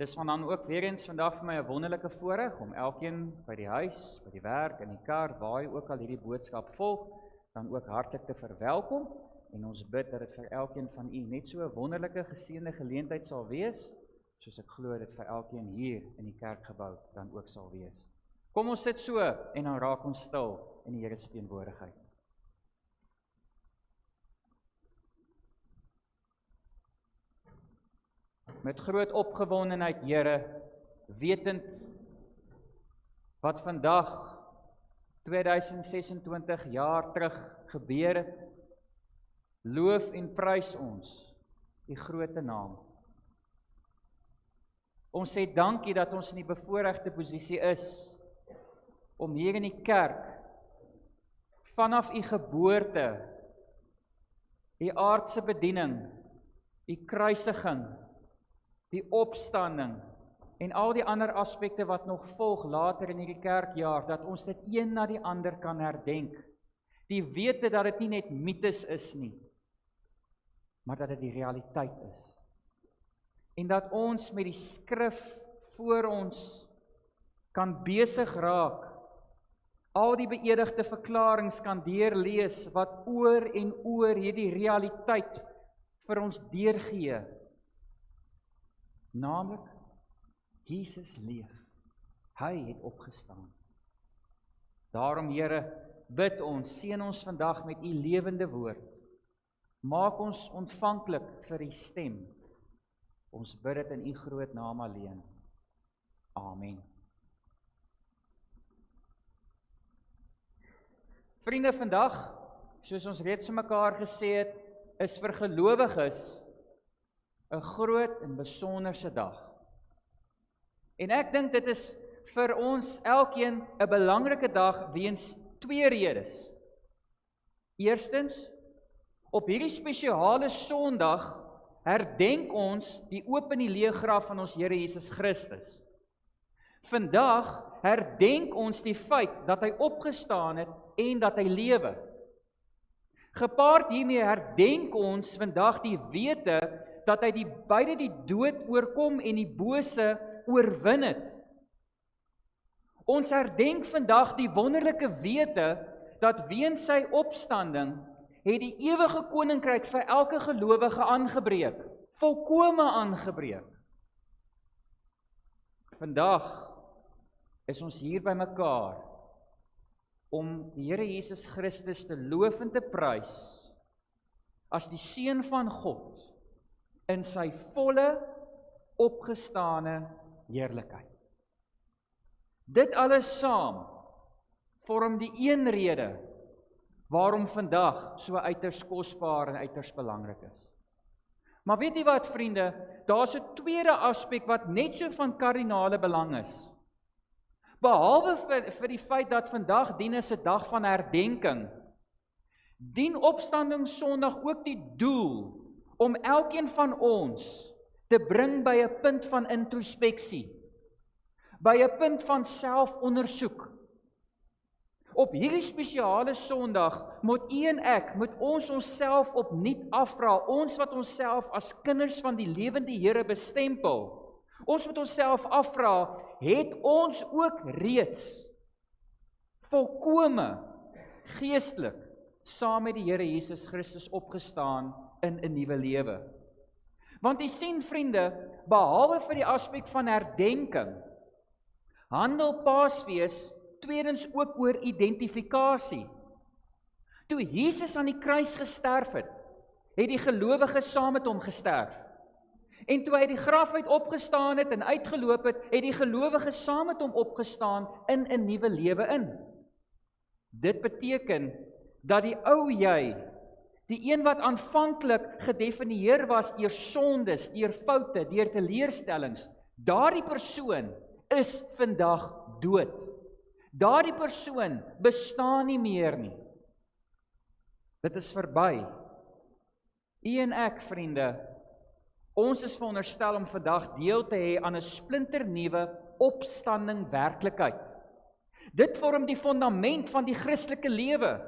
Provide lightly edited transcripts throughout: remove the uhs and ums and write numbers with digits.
Dis dan ook weer eens vandag vir my 'n wonderlike voorreg om elkeen by die huis, by die werk, in die kar, waar hy ook al hierdie boodskap volg, dan ook hartlik te verwelkom. En ons bid dat dit vir elkeen van u net so 'n wonderlike geseënde geleentheid sal wees, soos ek glo dit vir elkeen hier in die kerkgebou dan ook sal wees. Kom ons sit so en dan raak ons stil in die Here se teenwoordigheid. Met groot opgewondenheid, Here, wetend wat vandag 2026 jaar terug gebeur het, loof en prys ons die groote naam. Ons sê dankie dat ons in die bevoorregte posisie is om hier in die kerk vanaf u geboorte, die aardse bediening, die kruisiging, die opstanding en al die ander aspekte wat nog volg later in hierdie kerkjaar, dat ons dit een na die ander kan herdenk. Die wete dat dit nie net mites is nie, maar dat dit die realiteit is. En dat ons met die skrif voor ons kan besig raak, al die beëdigde verklaringe kan deurlees wat oor en oor hierdie realiteit vir ons deurgee. Naamlik, Jesus leef. Hy het opgestaan. Daarom, Here, bid ons, seën ons vandag met u lewende woord. Maak ons ontvanklik vir u stem. Ons bid dit in u groot naam alleen. Amen. Vriende, vandag, soos ons reeds vir mekaar gesê het, is vir gelowiges 'n groot en besonderse dag. En ek dink dit is vir ons elkeen 'n belangrike dag weens twee redes. Eerstens, op hierdie spesiale Sondag herdenk ons die oop en die leë graf van ons Here Jesus Christus. Vandag herdenk ons die feit dat hy opgestaan het en dat hy lewe. Gepaard hiermee herdenk ons vandag die wete dat hy beide die dood oorkom en die bose oorwin het. Ons herdenk vandag die wonderlike wete dat weens sy opstanding het die ewige koninkryk vir elke gelowige aangebreek, volkome aangebreek. Vandag is ons hier by mekaar om die Here Jesus Christus te loof en te prys as die Seun van God in sy volle opgestane heerlikheid. Dit alles saam vorm die een rede waarom vandag so uiters kosbaar en uiters belangrik is. Maar weet jy wat, vriende, daar's 'n tweede aspek wat net so van kardinale belang is. Behalwe vir die feit dat vandag dien as 'n dag van herdenking, dien Opstandingssondag ook die doel om elkeen van ons te bring by 'n punt van introspeksie, by 'n punt van selfondersoek. Op hierdie spesiale Sondag moet u en ek, moet ons onsself opnuut afvra, ons wat onsself as kinders van die lewende Here bestempel. Ons moet onsself afvra, het ons ook reeds volkome geestelik saam met die Here Jesus Christus opgestaan in 'n nuwe lewe? Want jy sien, vriende, behalwe vir die aspek van herdenking, handel Paasfees tweedens ook oor identifikasie. Toe Jesus aan die kruis gesterf het die gelowiges saam met hom gesterf. En toe hy die graf uit opgestaan het en uitgeloop het die gelowiges saam met hom opgestaan in 'n nuwe lewe in. Dit beteken dat die ou jy, die een wat aanvanklik gedefinieer was deur sondes, deur foute, deur teleurstellings, daardie persoon is vandag dood. Daardie persoon bestaan nie meer nie. Dit is verby. U en ek, vriende, ons is veronderstel om vandag deel te hê aan 'n splinternuwe opstanding werklikheid. Dit vorm die fondament van die Christelike lewe.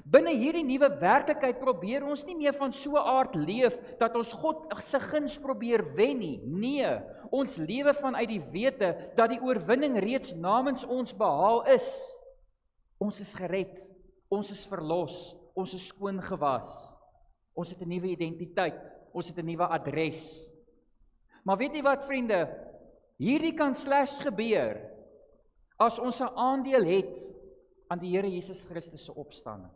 Binne hierdie nuwe werklikheid probeer ons nie meer van so 'n aard leef dat ons God se guns probeer wen nie. Nee, ons lewe vanuit die wete dat die oorwinning reeds namens ons behaal is. Ons is gered, ons is verlos, ons is skoon gewas. Ons het 'n nuwe identiteit, ons het 'n nuwe adres. Maar weet jy wat, vriende? Hierdie kan slegs gebeur as ons 'n aandeel het aan die Here Jesus Christus se opstanding.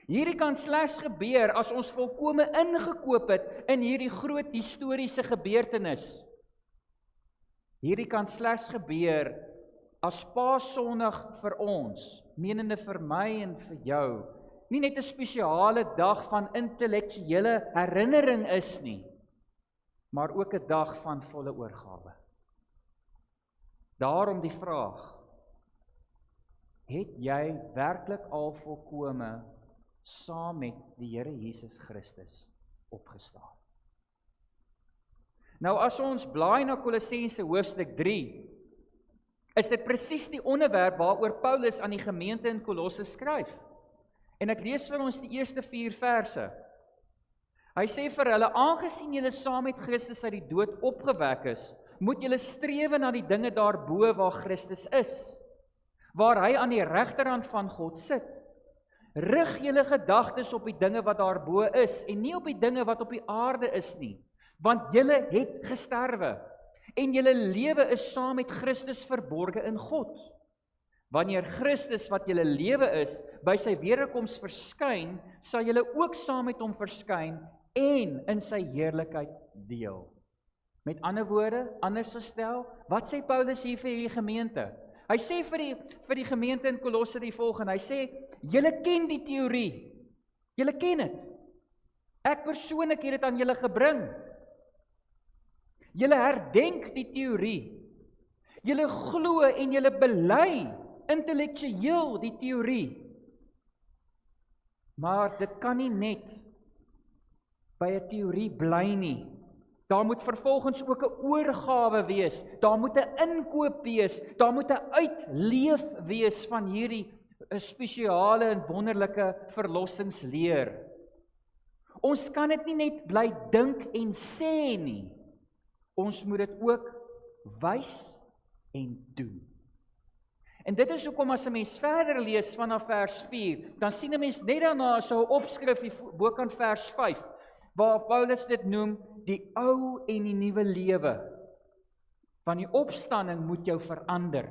Hierdie kan slegs gebeur as ons volkome ingekoop het in hierdie groot historiese gebeurtenis. Hierdie kan slegs gebeur as Paasondag vir ons, menende vir my en vir jou, nie net 'n spesiale dag van intellektuele herinnering is nie, maar ook 'n dag van volle oorgawe. Daarom die vraag: het jy werklik al volkome saam met die Here Jesus Christus opgestaan? Nou as ons blaai na Kolossense hoofstuk 3, is dit presies die onderwerp waaroor Paulus aan die gemeente in Kolosse skryf. En ek lees vir ons die eerste 4 verse. Hy sê vir hulle: aangesien julle saam met Christus uit die dood opgewek is, moet julle strewe na die dinge daarbo waar Christus is, waar hy aan die regterhand van God sit. Rig julle gedagtes op die dinge wat daarbo is, en nie op die dinge wat op die aarde is nie, want julle het gesterwe, en julle lewe is saam met Christus verborge in God. Wanneer Christus, wat julle lewe is, by sy wederkoms verskyn, sal julle ook saam met hom verskyn en in sy heerlikheid deel. Met ander woorde, anders gestel, wat sê Paulus hier vir hierdie gemeente? Hy sê vir die gemeente in Kolosse die volgende, hy sê: julle ken die teorie, julle ken dit. Ek persoonlik het dit aan julle gebring. Julle herdenk die teorie. Julle glo en julle bely intellektueel die teorie. Maar dit kan nie net by 'n teorie bly nie. Daar moet vervolgens ook 'n oorgawe wees. Daar moet 'n inkoop wees. Daar moet 'n uitleef wees van hierdie spesiale en wonderlike verlossingsleer. Ons kan dit nie net bly dink en sê nie. Ons moet dit ook wys en doen. En dit is hoekom as 'n mens verder lees vanaf vers 4, dan sien 'n mens net daarna so 'n opskrif bokant vers 5, waar Paulus dit noem die ou en die nuwe lewe. Van die opstanding moet jou verander.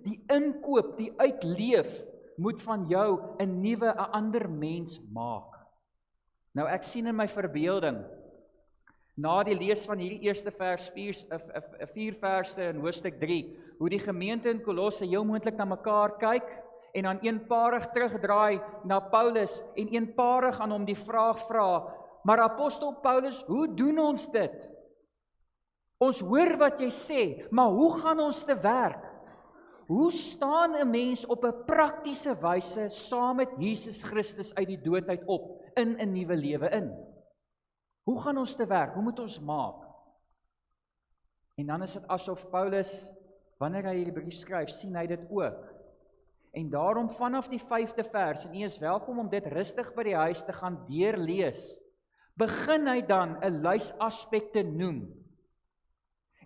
Die inkoop, die uitleef moet van jou 'n nuwe, 'n ander mens maak. Nou ek sien in my verbeelding, na die lees van hierdie eerste vers 4 verse in hoofstuk 3, hoe die gemeente in Kolosse heel moontlik na mekaar kyk en dan eenparig terugdraai na Paulus en eenparig aan hom die vraag vra: maar apostel Paulus, hoe doen ons dit? Ons hoor wat jy sê, maar hoe gaan ons te werk? Hoe staan 'n mens op 'n praktiese wyse saam met Jesus Christus uit die dood uit op in 'n nuwe lewe in? Hoe gaan ons te werk? Hoe moet ons maak? En dan is dit asof Paulus, wanneer hy hierdie brief skryf, sien hy dit ook. En daarom vanaf die 5de vers, en u is welkom om dit rustig by die huis te gaan deurlees, begin hy dan 'n lys aspekte noem.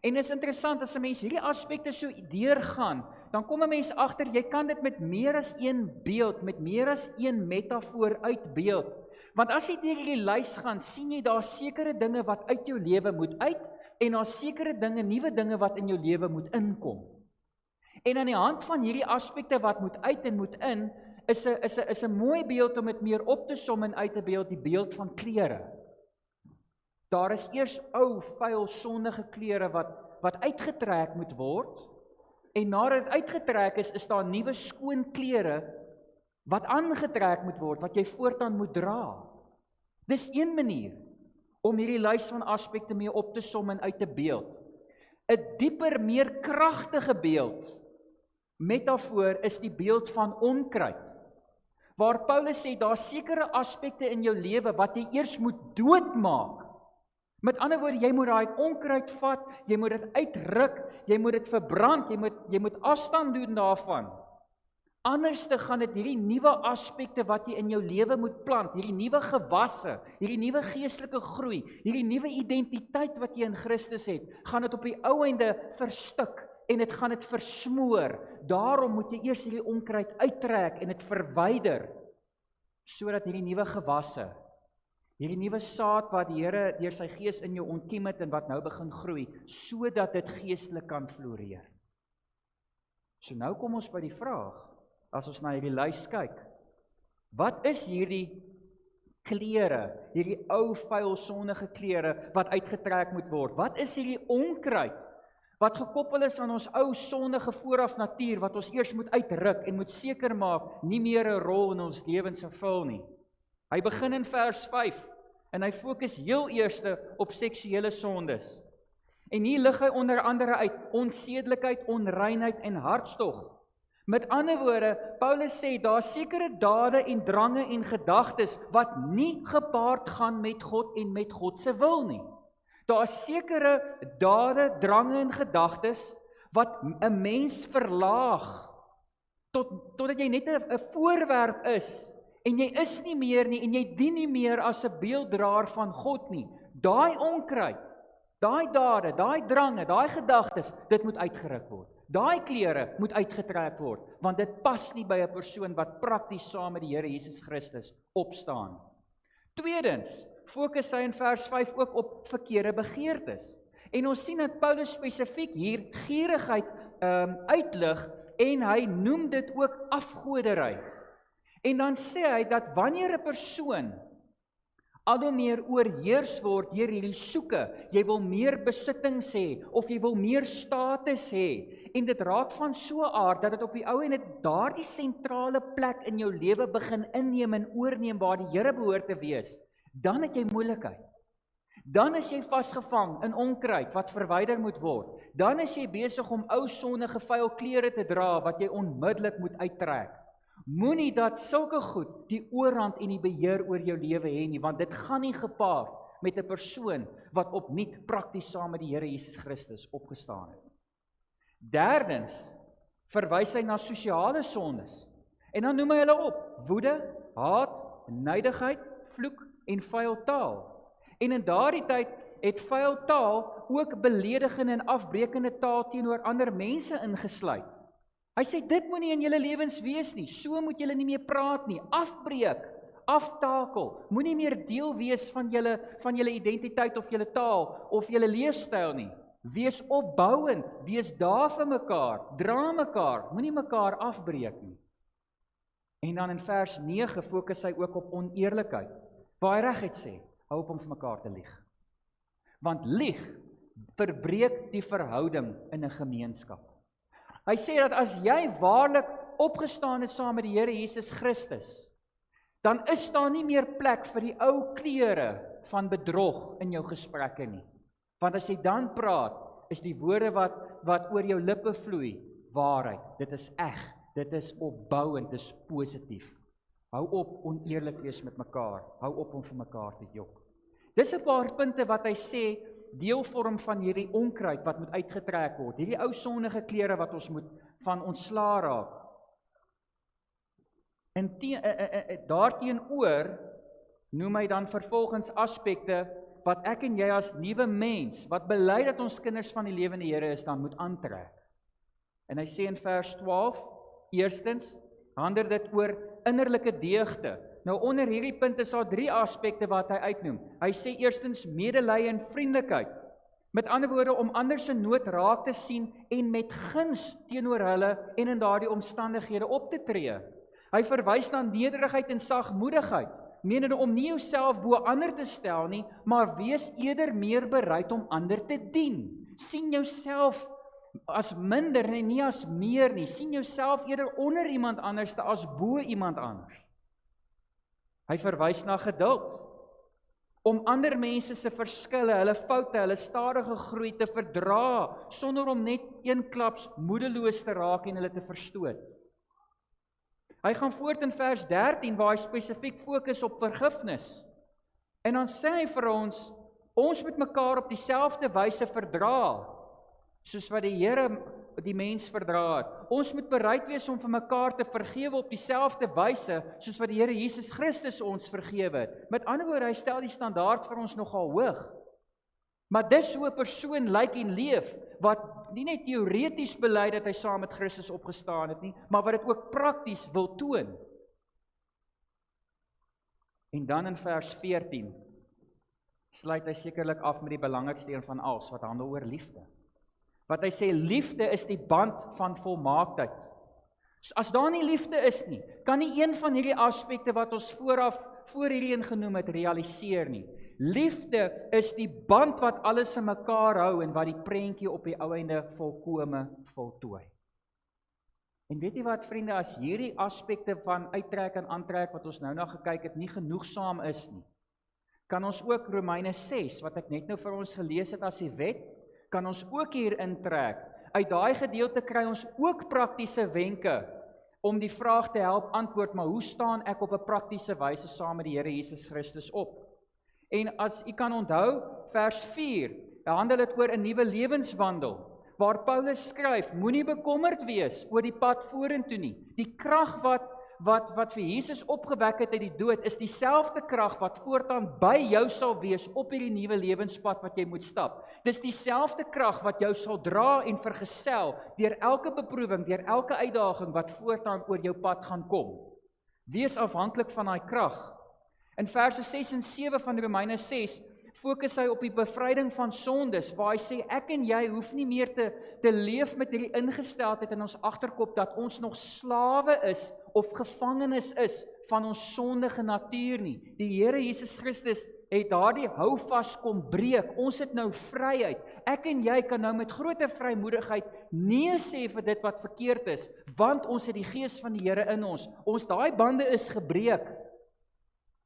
En dit is interessant, as 'n mens hierdie aspekte so deurgaan, dan kom 'n mens agter, jy kan dit met meer as een beeld, met meer as een metafoor uitbeeld. Want as jy deur hierdie lys gaan, sien jy daar sekere dinge wat uit jou lewe moet uit, en daar sekere dinge, nuwe dinge wat in jou lewe moet inkom. En aan die hand van hierdie aspekte wat moet uit en moet in, is 'n mooi beeld om dit meer op te som en uit te beeld, die beeld van klere. Daar is eers ou, vuil, sondige klere wat uitgetrek moet word, en nadat dit uitgetrek is daar nuwe skoon klere wat aangetrek moet word, wat jy voortaan moet dra. Dis een manier om hierdie lys van aspekte mee op te som en uit te beeld. 'n Dieper, meer kragtige beeld, metafoor, is die beeld van onkruid. Waar Paulus sê, daar sekere aspekte in jou lewe wat jy eers moet doodmaak. Met ander woorde, jy moet daai onkruid vat, jy moet dit uitruk, jy moet dit verbrand, jy moet afstand doen daarvan. Anderste gaan dit hierdie nuwe aspekte wat jy in jou lewe moet plant, hierdie nuwe gewasse, hierdie nuwe geestelike groei, hierdie nuwe identiteit wat jy in Christus het, gaan dit op die ou einde verstik en dit gaan dit versmoor. Daarom moet jy eers hierdie onkruid uittrek en dit verwyder, sodat hierdie nuwe gewasse, hierdie nuwe saad wat die Here deur sy Gees in jou ontkiem het en wat nou begin groei, sodat dit geestelik kan floreer. So nou kom ons by die vraag, as ons na hierdie lys kyk, wat is hierdie klere, hierdie ou vuil sondige klere wat uitgetrek moet word? Wat is hierdie onkruid wat gekoppel is aan ons ou sondige vooraf natuur wat ons eers moet uitruk en moet seker maak nie meer 'n rol in ons lewens vervul nie? Hy begin in vers 5 en hy fokus heel eerste op seksuele sondes. En hier lig hy onder andere uit onsedelikheid, onreinheid en hartstog. Met ander woorde, Paulus sê, daar sekere dade en drange en gedagtes wat nie gepaard gaan met God en met God se wil nie. Daar sekere dade, drange en gedagtes wat 'n mens verlaag totdat jy net 'n voorwerp is en jy is nie meer nie en jy dien nie meer as 'n beelddraer van God nie. Daai onkruid, daai dade, daai drange, daai gedagtes, dit moet uitgeruk word. Daai klere moet uitgetrek word, want dit pas nie by 'n persoon wat prakties saam met die Here Jesus Christus opstaan. Tweedens, fokus hy in vers 5 ook op verkeerde begeertes. En ons sien dat Paulus spesifiek hier gierigheid uitlig en hy noem dit ook afgodery. En dan sê hy dat wanneer 'n persoon al hoe meer oorheers word deur hierdie soeke, jy wil meer besittings hê of jy wil meer status hê en dit raak van so 'n aard dat dit op die ou en dit daardie sentrale plek in jou lewe begin inneem en oorneem waar die Here behoort te wees, dan het jy moeilikheid. Dan is jy vasgevang in onkruid wat verwyder moet word. Dan is jy besig om ou sondige vuil klere te dra wat jy onmiddellik moet uittrek. Moenie dat sulke goed die oorhand en die beheer oor jou lewe hê nie, want dit gaan nie gepaard met 'n persoon wat opnuut prakties saam met die Here Jesus Christus opgestaan het. Derdens, verwys hy na sosiale sondes. En dan noem hy hulle op: woede, haat, nydigheid, vloek en vuil taal. En in daardie tyd het vuil taal ook beledigende en afbreekende taal teenoor ander mense ingesluit. Hy sê, dit moet nie in julle lewens wees nie, so moet julle nie meer praat nie, afbreek, aftakel, moenie meer deel wees van julle identiteit of julle taal of julle leefstyl nie. Wees opbouend, wees daar vir mekaar, dra mekaar, moenie mekaar afbreek nie. En dan in vers 9 fokus hy ook op oneerlikheid, waar hy reguit sê, hou op om vir mekaar te lieg. Want lieg verbreek die verhouding in 'n gemeenskap. Hy sê dat as jy waarlik opgestaan het saam met die Here Jesus Christus, dan is daar nie meer plek vir die ou klere van bedrog in jou gesprekke nie. Want as jy dan praat, is die woorde wat oor jou lippe vloei, waarheid. Dit is eg, dit is opbouend, dit is positief. Hou op oneerlik wees met mekaar, hou op om vir mekaar te jok. Dis 'n paar punte wat hy sê, deel vorm van hierdie onkruid wat moet uitgetrek word, hierdie ou sondige klere wat ons moet van ontslaa raak. En daarteenoor noem hy dan vervolgens aspekte wat ek en jy as nuwe mens, wat bely dat ons kinders van die lewende Here is, dan moet aantrek. En hy sê in vers 12, eerstens, handel dit oor innerlike deugde. Nou onder hierdie punt is daar 3 aspekte wat hy uitnoem. Hy sê eerstens medelee en vriendelikheid. Met ander woorde om ander se nood raak te sien en met guns teenoor hulle en in daardie omstandighede op te tree. Hy verwys na nederigheid en sagmoedigheid, menende om nie jouself bo ander te stel nie, maar wees eerder meer bereid om ander te dien. Sien jouself as minder en nie as meer nie. Sien jouself eerder onder iemand anders as bo iemand anders. Hy verwys na geduld, om ander mense se verskille, hulle foute, hulle stadige groei te verdra, sonder om net eenklaps moedeloos te raak en hulle te verstoot. Hy gaan voort in vers 13, waar hy spesifiek fokus op vergifnis. En dan sê hy vir ons moet mekaar op dieselfde wyse verdra, soos wat die Here die mens verdra het. Ons moet bereid wees om vir mekaar te vergewe op dieselfde wyse soos wat die Here Jesus Christus ons vergewe het. Met ander woorde, hy stel die standaard vir ons nogal hoog. Maar dis hoe 'n persoon lyk en leef, wat nie net teoreties bely dat hy saam met Christus opgestaan het nie, maar wat dit ook prakties wil toon. En dan in vers 14, sluit hy sekerlik af met die belangrikste een van alles, wat handel oor liefde. Wat hy sê, liefde is die band van volmaaktheid. So as daar nie liefde is nie, kan nie een van hierdie aspekte wat ons voor hierheen genoem het, realiseer nie. Liefde is die band wat alles in mekaar hou en wat die prentjie op die ou einde volkome voltooi. En weet jy wat, vriende, as hierdie aspekte van uittrek en aantrek wat ons nou na gekyk het, nie genoegsaam is nie, kan ons ook Romeine 6, wat ek net nou vir ons gelees het as die wet, kan ons ook hier intrek. Uit daai gedeelte kry ons ook praktiese wenke om die vraag te help antwoord, maar hoe staan ek op 'n praktiese wyse saam met die Here Jesus Christus op? En as u kan onthou, vers 4, handel dit oor 'n nuwe lewenswandel, waar Paulus skryf, moenie bekommerd wees oor die pad vorentoe nie. Die krag wat vir Jesus opgewek het uit die dood, is dieselfde krag wat voortaan by jou sal wees op hierdie nuwe lewenspad wat jy moet stap. Dis dieselfde krag wat jou sal dra en vergesel deur elke beproewing, deur elke uitdaging wat voortaan oor jou pad gaan kom. Wees afhanklik van daai krag. In verse 6 en 7 van Romeine 6 fokus hy op die bevryding van sondes, waar hy sê, ek en jy hoef nie meer te leef met hierdie ingesteldheid in ons agterkop, dat ons nog slawe is, of gevangenes is, van ons sondige natuur nie. Die Here Jesus Christus het daardie houvas kom breek, ons het nou vryheid. Ek en jy kan nou met groter vrymoedigheid nee sê vir dit wat verkeerd is, want ons het die Gees van die Here in ons. Daai bande is gebreek.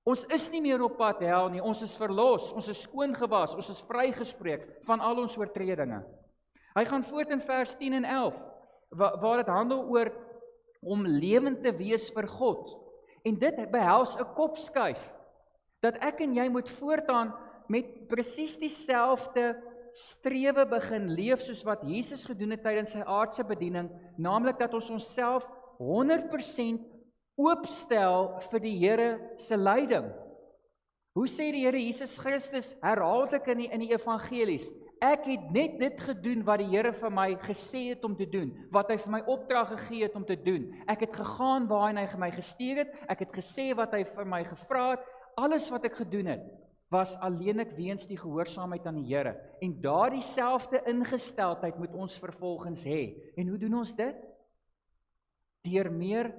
Ons is nie meer op pad hel nie, ons is verlos, ons is skoongewas, ons is vrygespreek van al ons oortredinge. Hy gaan voort in vers 10 en 11, waar dit handel oor om lewend te wees vir God. En dit behels 'n kopskuif, dat ek en jy moet voortaan met presies dieselfde strewe begin leef, soos wat Jesus gedoen het tydens sy aardse bediening, naamlik dat ons onsself 100% oopstel vir die Here se leiding. Hoe sê die Here Jesus Christus herhaaldelik in die evangelies? Ek het net dit gedoen wat die Here vir my gesê het om te doen, wat hy vir my opdrag gegee het om te doen. Ek het gegaan waarheen hy my gestuur het, ek het gesê wat hy vir my gevra het, alles wat ek gedoen het, was alleenlik weens die gehoorsaamheid aan die Here. En daardie selfde ingesteldheid moet ons vervolgens hê. En hoe doen ons dit? Deur meer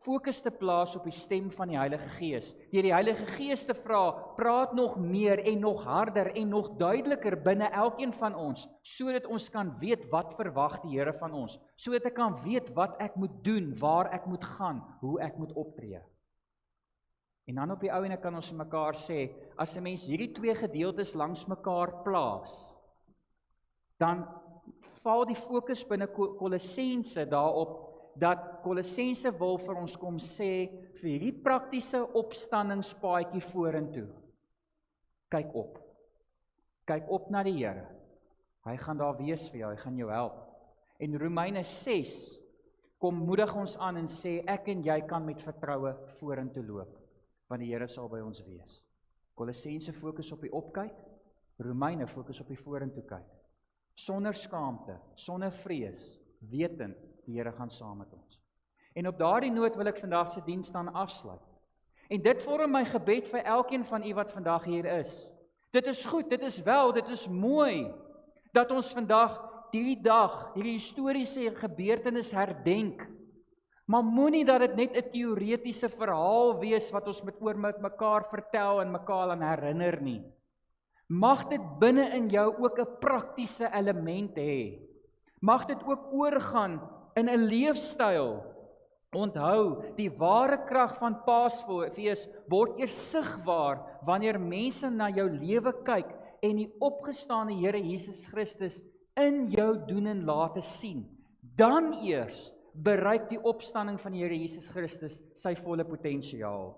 fokus te plaas op die stem van die Heilige Gees. Deur die Heilige Gees te vra, praat nog meer en nog harder en nog duideliker binne elkeen van ons, sodat ons kan weet wat verwag die Here van ons, sodat ek kan weet wat ek moet doen, waar ek moet gaan, hoe ek moet optree. En dan op die ou ene kan ons mekaar sê, as 'n mens hierdie twee gedeeltes langs mekaar plaas, dan val die fokus binne Kolossense daarop, dat Kolossense wil vir ons kom sê, vir hierdie praktiese opstandingspaadjie vorentoe, kyk op. Kyk op na die Here. Hy gaan daar wees vir jou, hy gaan jou help. En Romeine 6 kom moedig ons aan en sê, ek en jy kan met vertroue vorentoe loop, want die Here sal by ons wees. Kolossense fokus op die opkyk, Romeine fokus op die vorentoe kyk. Sonder skaamte, sonder vrees, wetend, die Here gaan saam met ons. En op daardie noot wil ek vandag se diens dan afsluit. En dit vorm my gebed vir elkeen van u wat vandag hier is. Dit is goed, dit is wel, dit is mooi, dat ons vandag hierdie dag, hierdie historiese gebeurtenis herdenk. Maar moenie dat dit net 'n teoretiese verhaal wees wat ons met mekaar vertel en mekaar aan herinner nie. Mag dit binne in jou ook 'n praktiese element hê. Mag dit ook oorgaan in 'n leefstyl. Onthou, die ware krag van Paasfees word eers sigbaar wanneer mense na jou lewe kyk en die opgestane Here Jesus Christus in jou doen en late sien. Dan eers bereik die opstanding van die Here Jesus Christus sy volle potensiaal.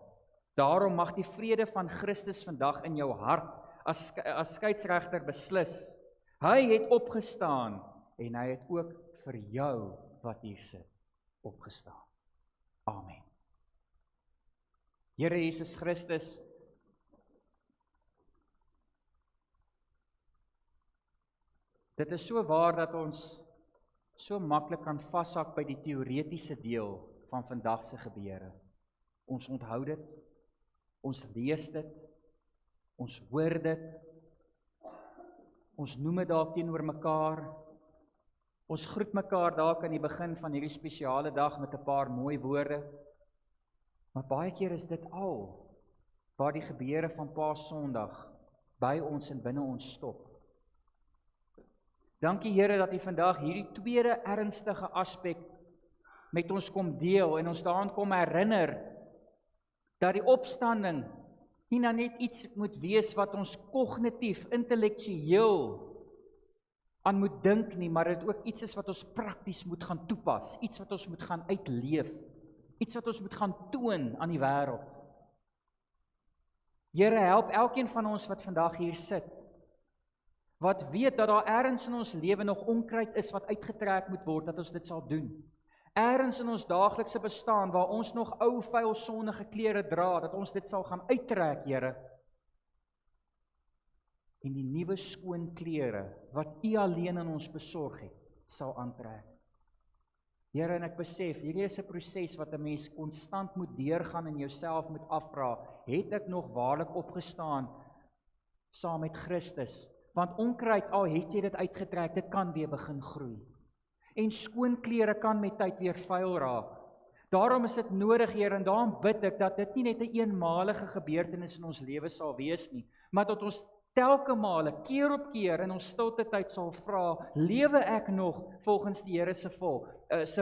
Daarom mag die vrede van Christus vandag in jou hart as skeiedsregter beslis. Hy het opgestaan en hy het ook vir jou wat hier sit, opgestaan. Amen. Here Jesus Christus, dit is so waar dat ons so maklik kan vashak by die teoretiese deel van vandag se gebeure. Ons onthou dit, ons lees dit, ons hoor dit, ons noem dit dalk teenoor mekaar, ons groet mekaar dalk aan die begin van hierdie spesiale dag met 'n paar mooi woorde, maar baie keer is dit al waar die gebeure van Paasondag by ons en binne ons stop. Dankie Here dat U vandag hierdie tweede ernstige aspek met ons kom deel en ons daaraan kom herinner dat die opstanding nie nou net iets moet wees wat ons kognitief, intellektueel aan moet dink nie, maar dit ook iets is wat ons prakties moet gaan toepas, iets wat ons moet gaan uitleef, iets wat ons moet gaan toon aan die wêreld. Here, help elkeen van ons wat vandag hier sit, wat weet dat daar ergens in ons lewe nog onkruid is wat uitgetrek moet word, dat ons dit sal doen. Ergens in ons daaglikse bestaan, waar ons nog ou, vuil, sondige klere dra, dat ons dit sal gaan uittrek, Here. En die nuwe skoon klere, wat U alleen in ons besorg het, sal aantrek. Here, en ek besef, hierdie is 'n proses wat 'n mens konstant moet deurgaan en jouself moet afvra, het ek nog waarlik opgestaan saam met Christus? Want onkruid, al het jy dit uitgetrek, dit kan weer begin groei. En skoon klere kan met tyd weer vuil raak. Daarom is dit nodig, Here, en daarom bid ek dat dit nie net 'n eenmalige gebeurtenis in ons lewe sal wees nie, maar dat ons telke male, keer op keer in ons stilte tyd sal vra, lewe ek nog volgens die Here se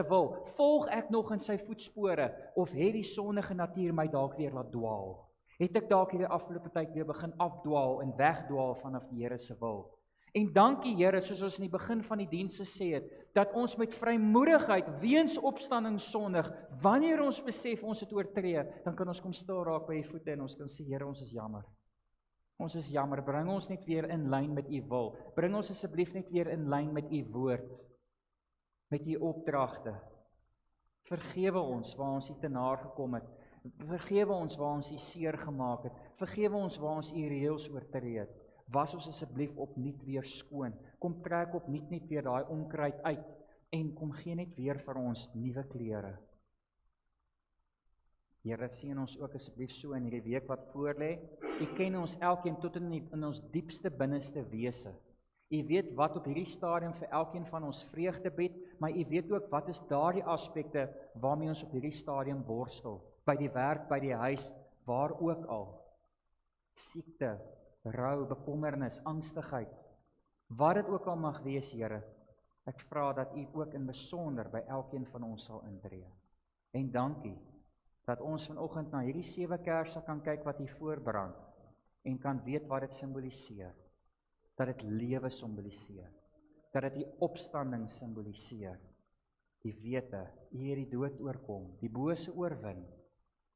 wil? Volg ek nog in sy voetspore, of het die sondige natuur my dalk weer laat dwaal? Het ek dalk hierdie afgelope tyd weer begin afdwaal en wegdwaal vanaf die Here se wil? En dankie Here, soos ons in die begin van die diens gesê het, dat ons met vrymoedigheid weens opstanding sondig, wanneer ons besef ons het oortree, dan kan ons kom stil raak by U voete en ons kan sê, Here, ons is jammer. Ons is jammer, bring ons net weer in lyn met U wil. Bring ons asseblief net weer in lyn met U woord, met U opdragte. Vergewe ons waar ons U te na gekom het. Vergewe ons waar ons U seer gemaak het. Vergewe ons waar ons U reëls oortree het. Was ons asseblief opnuut weer skoon. Kom trek opnuut net weer daai onkruid uit en kom gee net weer vir ons nuwe klere. Here, seën ons ook asseblief so in hierdie week wat voorlê. U ken ons elkeen tot in ons diepste binneste wese. U weet wat op hierdie stadium vir elkeen van ons vreugde bied, maar U weet ook wat is daardie aspekte waarmee ons op hierdie stadium worstel. By die werk, by die huis, waar ook al. Siekte, rou, bekommernis, angstigheid, wat dit ook al mag wees, Here, ek vra dat U ook in besonder by elkeen van ons sal intree. En dankie, dat ons vanoggend na hierdie 7 kersse kan kyk wat U voorbrand, en kan weet wat dit simboliseer, dat dit lewe simboliseer, dat dit die opstanding simboliseer, die wete, U het die dood oorkom, die bose oorwin,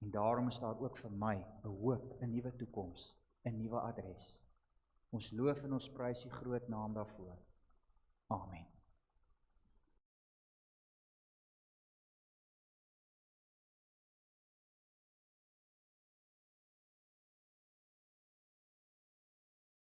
en daarom is daar ook vir my 'n hoop, 'n nuwe toekoms, 'n nuwe adres. Ons loof en ons prys U groot naam daarvoor. Amen.